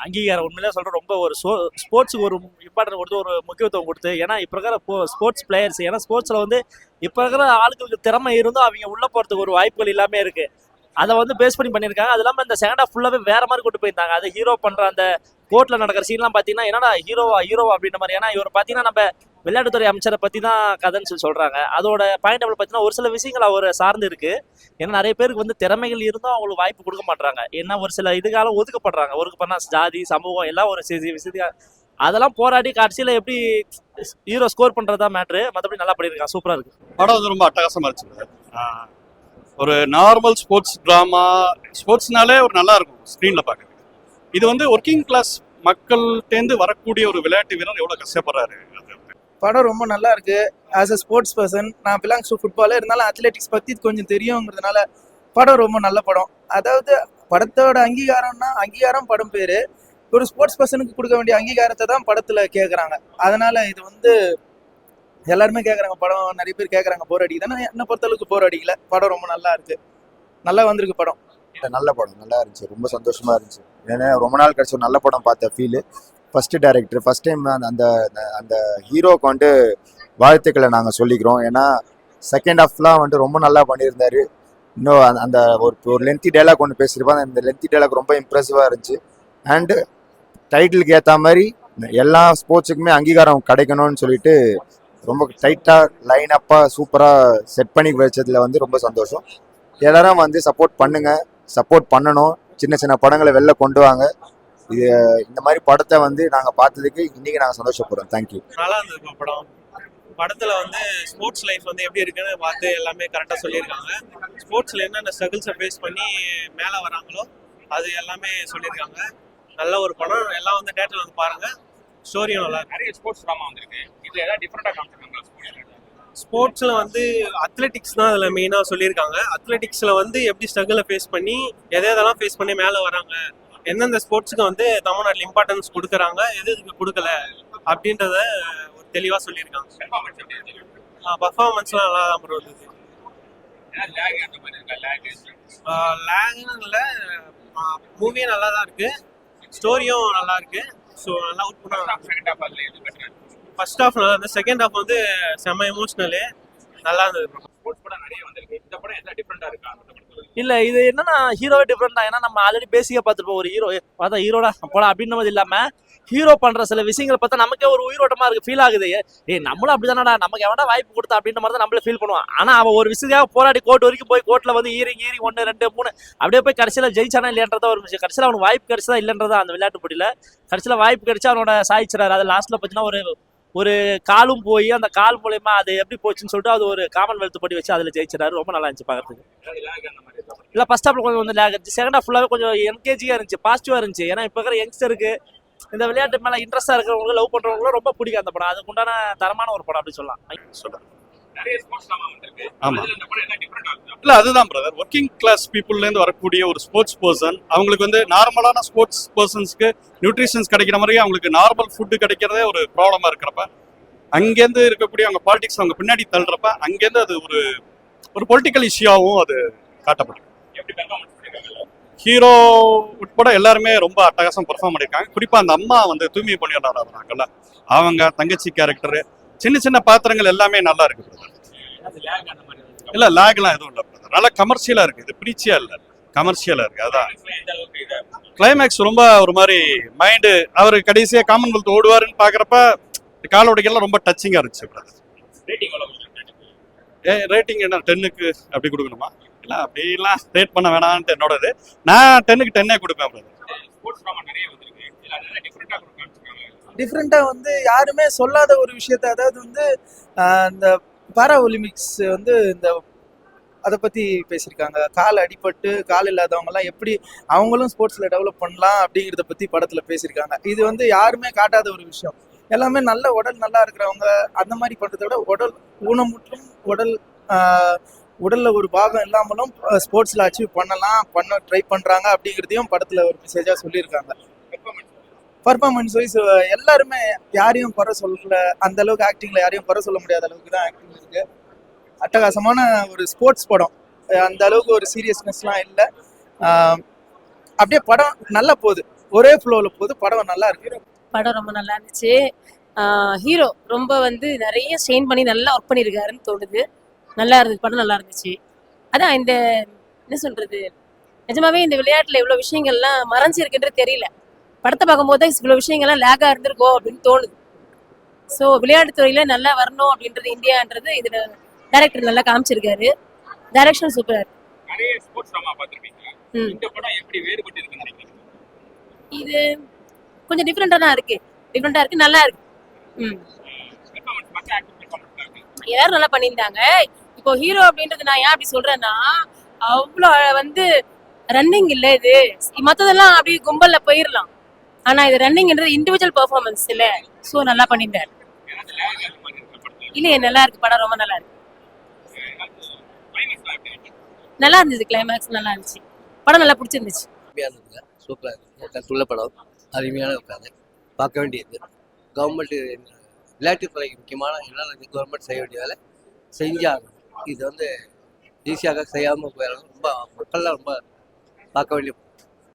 அங்கீகாரம் உண்மையிலே சொல்கிறேன். ரொம்ப ஒரு ஸ்போர்ட்ஸுக்கு ஒரு இம்பார்ட்டன்ட் கொடுத்து ஒரு முக்கியத்துவம் கொடுத்து, ஏன்னா இப்போ இருக்கிற ஸ்போர்ட்ஸ் பிளேயர்ஸ், ஏன்னா ஸ்போர்ட்ஸில் வந்து இப்போ இருக்கிற ஆளுங்களுக்கு திறமை இருந்தும் அவங்க உள்ளே போகிறதுக்கு ஒரு வாய்ப்புகள் எல்லாமே இருக்குது. அதை வந்து பேஸ் பண்ணி பண்ணியிருக்காங்க. அது இல்லாமல் இந்த செகண்ட் ஹாஃப் ஃபுல்லாகவே வேறு மாதிரி கொண்டு போயிருந்தாங்க. அது ஹீரோ பண்ணுற அந்த கோர்ட்டில் நடக்கிற சீன்லாம் பார்த்தீங்கன்னா என்னடா ஹீரோவா அப்படின்ற மாதிரி. ஏன்னா இவர் பார்த்தீங்கன்னா நம்ம விளையாட்டுத்துறை அமைச்சரை பற்றி தான் கதைன்னு சொல்லி சொல்கிறாங்க. அதோட பாயிண்ட் ஆஃப் பார்த்தீங்கன்னா ஒரு சில விஷயங்கள் அவர் சார்ந்து இருக்குது. ஏன்னா நிறைய பேருக்கு வந்து திறமைகள் இருந்தும் அவங்களுக்கு வாய்ப்பு கொடுக்க மாட்டாங்க. ஏன்னா ஒரு சில இதுக்கால ஒதுக்கப்படா ஜாதி சமூகம் எல்லாம் ஒரு விஷயத்துக்கு அதெல்லாம் போராடி கடைசியில் எப்படி ஹீரோ ஸ்கோர் பண்ணுறதா மேட்ரு. மற்றபடி நல்லா பண்ணியிருக்காங்க, சூப்பராக இருக்குது. படம் வந்து ரொம்ப அட்டகாசமாக இருந்துச்சு. ஒரு நார்மல் ஸ்போர்ட்ஸ் ட்ராமா, ஸ்போர்ட்ஸ்னாலே ஒரு நல்லா இருக்கும் ஸ்க்ரீனில் பார்க்குறது. இது வந்து ஒர்க்கிங் கிளாஸ் மக்கள்கிட்டேருந்து வரக்கூடிய ஒரு விளையாட்டு வீரர் எவ்வளோ கஷ்டப்படுறாரு. படம் ரொம்ப நல்லா இருக்கு. ஆஸ் அ ஸ்போர்ட்ஸ் பர்சன் நான் பிலாங்ஸ் டு ஃபுட்பால், இருந்தாலும் அத்லெட்டிக்ஸ் பற்றி கொஞ்சம் தெரியுங்கிறதுனால படம் ரொம்ப நல்ல படம். அதாவது படத்தோட அங்கீகாரம் படம் பேர். ஒரு ஸ்போர்ட்ஸ் பர்சனுக்கு கொடுக்க வேண்டிய அங்கீகாரத்தை தான் படத்தில் கேட்குறாங்க. அதனால இது வந்து எல்லாருமே கேட்குறாங்க. படம் நிறைய பேர் கேட்குறாங்க போர் அடிக்குதுன்னா, என்ன பொறுத்தளவுக்கு போர் அடிக்கல. படம் ரொம்ப நல்லா இருக்கு, நல்லா வந்திருக்கு படம். நல்ல படம், நல்லா இருந்துச்சு, ரொம்ப சந்தோஷமா இருந்துச்சு. ஏன்னா ரொம்ப நாள் கழிச்சு ஒரு நல்ல படம் பார்த்த feel. First director first time அந்த அந்த ஹீரோக்கு வந்துட்டு வாழ்த்துக்களை நாங்கள் சொல்லிக்கிறோம். ஏன்னா செகண்ட் ஹாஃப்லாம் வந்துட்டு ரொம்ப நல்லா பண்ணியிருந்தாரு. இன்னும் அந்த ஒரு லென்த்தி டைலாக் ஒன்று பேசியிருப்பாங்க. அந்த லென்த்தி டைலாக் ரொம்ப இம்ப்ரெசிவாக இருந்துச்சு. அண்டு டைட்டிலுக்கு ஏற்ற மாதிரி எல்லா ஸ்போர்ட்ஸுக்குமே அங்கீகாரம் கிடைக்கணும்னு சொல்லிட்டு ரொம்ப டைட்டாக லைனப்பாக சூப்பராக செட் பண்ணி வச்சதில் வந்து ரொம்ப சந்தோஷம். எல்லாரும் வந்து சப்போர்ட் பண்ணணும். சின்ன சின்ன படங்களை வெளில கொண்டு வாங்க. இது இந்த மாதிரி படத்தை வந்து நாங்கள் பார்த்ததுக்கு இன்னைக்கு நாங்கள் சந்தோஷப்படுறோம். தேங்க்யூ. நல்லா இருந்தது படம். படத்தில் வந்து ஸ்போர்ட்ஸ் லைஃப் வந்து எப்படி இருக்குன்னு பார்த்து எல்லாமே கரெக்டாக சொல்லியிருக்காங்க. ஸ்போர்ட்ஸில் என்னென்ன ஸ்ட்ரகிள்ஸை ஃபேஸ் பண்ணி மேலே வராங்களோ அது எல்லாமே சொல்லியிருக்காங்க. நல்ல ஒரு படம். எல்லாம் வந்து தேட்டரில் வந்து பாருங்கள். ஸ்டோரியும் நல்லா இருக்கு. நிறைய ஸ்போர்ட்ஸ் ட்ராமா வந்திருக்கு. இதில் ஏதாவது டிஃப்ரெண்டாக காமிச்சிருக்காங்களா? ஸ்போர்ட்ஸில் வந்து அத்லெட்டிக்ஸ் தான் அதில் மெயினாக சொல்லியிருக்காங்க. அத்லெட்டிக்ஸில் வந்து எப்படி ஸ்ட்ரகிளை ஃபேஸ் பண்ணி எதெல்லாம் ஃபேஸ் பண்ணி மேலே வராங்க, எந்தெந்த ஸ்போர்ட்ஸுக்கு வந்து தமிழ்நாட்டில் இம்பார்ட்டன்ஸ் கொடுக்குறாங்க, எதுக்கு கொடுக்கல அப்படின்றத ஒரு தெளிவாக சொல்லியிருக்காங்க. பர்ஃபார்மன்ஸ்லாம் நல்லா தான் ப்ரோ இருந்தது. லேக்னு இல்லை, மூவியும் நல்லா தான் இருக்கு, ஸ்டோரியும் நல்லா இருக்கு. ஸோ நல்லா அவுட் பண்ணாங்க. ஃபர்ஸ்ட் ஹாஃப் நல்லா இருந்தது. செகண்ட் ஹாஃப் வந்து செம்ம எமோஷ்னலு நல்லா இருந்தது. ஸ்போர்ட்ஸ் படம் நிறைய வந்திருக்கு. இந்த படம் எதாவது டிஃப்ரெண்டா இருக்கா? இல்லை இது என்னன்னா ஹீரோவே டிஃப்ரெண்ட் தான். ஏன்னா நம்ம ஆல்ரெடி பேசிக்காக பார்த்துருப்போம். ஒரு ஹீரோ பார்த்தா ஹீரோடா போடா அப்படின்ற மாதிரி இல்லாமல் ஹீரோ பண்ணுற சில விஷயங்களை பார்த்தா நமக்கே ஒரு உயிரோட்டமாக இருக்குது, ஃபீல் ஆகுது. நம்மளும் அப்படி தானடா, நமக்கு எவனா வாய்ப்பு கொடுத்தா அப்படின்ற மாதிரி தான் நம்மளே ஃபீல் பண்ணுவோம். ஆனால் அவன் ஒரு விஷயத்துக்காக போராடி கோர்ட் வரைக்கும் போய் கோர்ட்டில் வந்து ஈரி 1 2 3 அப்படியே போய் கடைசியில் ஜெயிச்சானா இல்லைன்றதா ஒரு விஷயம். கடைசியில் அவனுக்கு வாய்ப்பு கிடைச்சதா இல்லைன்றதா அந்த விளையாட்டு போட்டியில் கடைசியில் வாய்ப்பு கிடைச்சா அவனோட சாதிச்சிடாரு. அது லாஸ்ட்டில் பார்த்தீங்கன்னா ஒரு காலும் போய் அந்த கால் மூலயமா அது எப்படி போச்சுன்னு சொல்லிட்டு அது ஒரு காமன்வெல்த் போட்டி வச்சு அதில் ஜெயிச்சிடாரு. ரொம்ப நல்லா இருந்துச்சு பார்க்கறதுக்கு. இல்லை ஃபர்ஸ்ட் ஹாஃப்ல கொஞ்சம் லேக் இருந்துச்சு. செகண்ட் ஹாஃப் ஃபுல்லாகவே கொஞ்சம் என்கேஜியாக இருந்துச்சு, பாசிட்டிவாக இருந்துச்சு. ஏன்னா இப்போ இருக்கிற யங்ஸ்டருக்கு இந்த விளையாட்டு மேலே இன்ட்ரெஸ்டாக இருக்கிறவங்களும் லவ் பண்ணுறவங்களும் ரொம்ப பிடிக்கும் அந்த படம். அதுக்கு உண்டான தரமான ஒரு படம் அப்படி சொல்லலாம். நிறைய ஸ்போர்ட்ஸ் ட்ராமா வந்திருக்கு. ஆமா. இந்த படம் என்ன டிஃப்ரெண்டா இருக்கு? இல்லை அதுதான் பிரதர், ஒர்க்கிங் கிளாஸ் பீப்புள்லேருந்து வரக்கூடிய ஒரு ஸ்போர்ட்ஸ் பர்சன் அவங்களுக்கு வந்து நார்மலான ஸ்போர்ட்ஸ் பர்சன்ஸ்க்கு நியூட்ரிஷன்ஸ் கிடைக்கிற மாதிரி அவங்களுக்கு நார்மல் ஃபுட்டு கிடைக்கிறதே ஒரு ப்ராப்ளமாக இருக்கிறப்ப, அங்கேருந்து இருக்கக்கூடிய அவங்க பாலிடிக்ஸ் அவங்க பின்னாடி தள்ளுறப்ப அங்கேருந்து அது ஒரு பொலிட்டிக்கல் இஷ்யூவாகவும் அது காட்டப்படும். எப்படி பெர்ஃபார்மன்ஸ் பண்ணிருக்காங்க? ஹீரோ உட்பட எல்லாருமே ரொம்ப அட்டகாசம் பெர்ஃபார்ம் பண்ணியிருக்காங்க. குறிப்பாக அந்த அம்மா வந்து தூய்மை பணியாளராங்கல்ல, அவங்க தங்கச்சி கேரக்டரு, சின்ன சின்ன பாத்திரங்கள் எல்லாமே நல்லா இருக்கு பிரதர். இல்லை லேக்லாம் எதுவும் இல்லை பிரதர், நல்லா கமர்ஷியலாக இருக்குது. இது பிரீச்சியாக இல்லை, கமர்ஷியலாக இருக்குது. அதான் கிளைமேக்ஸ் ரொம்ப ஒரு மாதிரி மைண்டு. அவர் கடைசியாக காமன்வெல்த் ஓடுவாருன்னு பார்க்குறப்ப காலோடைகள்லாம் ரொம்ப டச்சிங்காக இருந்துச்சு பிரதர். ரேட்டிங் என்ன 10க்கு அப்படி கொடுக்கணுமா? இல்லை அப்படிலாம் ரேட் பண்ண வேணான்ட்டு என்னோடது. நான் 10க்கு 10 கொடுப்பேன் பிரதர். டிஃப்ரெண்ட்டாக வந்து யாருமே சொல்லாத ஒரு விஷயத்த, அதாவது வந்து இந்த பாரா ஒலிம்பிக்ஸ் வந்து அதை பற்றி பேசியிருக்காங்க. கால் அடிபட்டு கால் இல்லாதவங்கலாம் எப்படி அவங்களும் ஸ்போர்ட்ஸில் டெவலப் பண்ணலாம் அப்படிங்கிறத பற்றி படத்தில் பேசியிருக்காங்க. இது வந்து யாருமே காட்டாத ஒரு விஷயம். எல்லாமே நல்ல உடல் நல்லா இருக்கிறவங்க அந்த மாதிரி பண்ணுறத விட உடல் ஊனமுற்றும் உடலில் ஒரு பாகம் இல்லாமலும் ஸ்போர்ட்ஸில் அச்சீவ் பண்ண ட்ரை பண்ணுறாங்க அப்படிங்கிறதையும் படத்தில் ஒரு மெசேஜாக சொல்லியிருக்காங்க. பர்ஃபார்மன்ஸ் வைஸ் எல்லாருமே யாரையும் குறை சொல்லல, அந்த அளவுக்கு ஆக்டிங்கில் யாரையும் குறை சொல்ல முடியாத அளவுக்கு தான் ஆக்டிங் இருக்கு. அட்டகாசமான ஒரு ஸ்போர்ட்ஸ் படம். அந்த அளவுக்கு ஒரு சீரியஸ்னஸ்லாம் இல்லை. அப்படியே படம் நல்லா போகுது. ஒரே ஃப்ளோவில் போகுது. படம் நல்லா இருக்கு. படம் ரொம்ப நல்லா இருந்துச்சு. ஹீரோ ரொம்ப வந்து நிறைய ஸ்ட்ரெயின் பண்ணி நல்லா ஒர்க் பண்ணியிருக்காருன்னு தோணுது. நல்லா இருந்துச்சு, படம் நல்லா இருந்துச்சு. அதான் இந்த என்ன சொல்றது, நிஜமாவே இந்த விளையாட்டுல இவ்வளவு விஷயங்கள்லாம் மறைஞ்சிருக்குன்றது தெரியல. படத்தை பார்க்கும்போது இவ்வளவு விஷயங்கள்லாம் லேகா இருந்திருக்கோ அப்படின்னு தோணுது. ஸோ விளையாட்டுத்துறையில நல்லா வரணும் அப்படின்றது இந்தியான்றது இதுல டைரக்டர் நல்லா காமிச்சிருக்காரு. டைரக்ஷன் சூப்பரா இருக்கு. நிறைய ஸ்போர்ட்ஸ் ட்ராமா பார்த்திருப்பீங்க. ம். இந்த படம் எப்படி வேறுபட்டு இருக்குன்னு நினைக்கிறீங்க? இது கொஞ்சம் டிஃப்ரெண்டா தான் இருக்கு. டிஃப்ரெண்டா இருக்கு, நல்லா இருக்கு. ம். பெர்ஃபார்மன்ஸ் மற்ற ஆக்டர் பெர்ஃபார்மன்ஸ் எல்லாரும் நல்லா பண்ணியிருந்தாங்க. இப்போ ஹீரோ அப்படின்றது நான் ஏன் அப்படி சொல்றேன்னா, அவ்வளோ வந்து ரன்னிங் இல்ல இது. மத்ததெல்லாம் அப்படியே கும்பல்ல போயிடலாம். ஆனா இது ரன்னிங்ன்றது இண்டிவிஜுவல் பெர்ஃபார்மன்ஸ் இல்ல. ஸோ நல்லா பண்ணியிருந்தாரு. ஏதாவது லேக் அந்த மாதிரி இருக்க படத்துல இல்லையே, நல்லா இருக்கு, படம் ரொம்ப நல்லா இருக்கு. கிளைமேக்ஸ்லாம் எப்படி இருக்கு? நல்லா இருந்துச்சு, கிளைமேக்ஸ் நல்லா இருந்துச்சு. படம் நல்லா பிடிச்சிருந்துச்சு. அருமையாக இருந்ததுங்க. சூப்பராக இருக்குது. கருத்துள்ள படம், அருமையான கதை, பார்க்க வேண்டியது. கவர்மெண்ட்டு விளையாட்டுத்துறைக்கு முக்கியமான எல்லாம் கவர்மெண்ட் செய்ய வேண்டிய வேலை செஞ்சாகணும். இது வந்து ஈஸியாக செய்யாமல் போயிடணும். ரொம்ப மக்கள்லாம் ரொம்ப பார்க்க வேண்டிய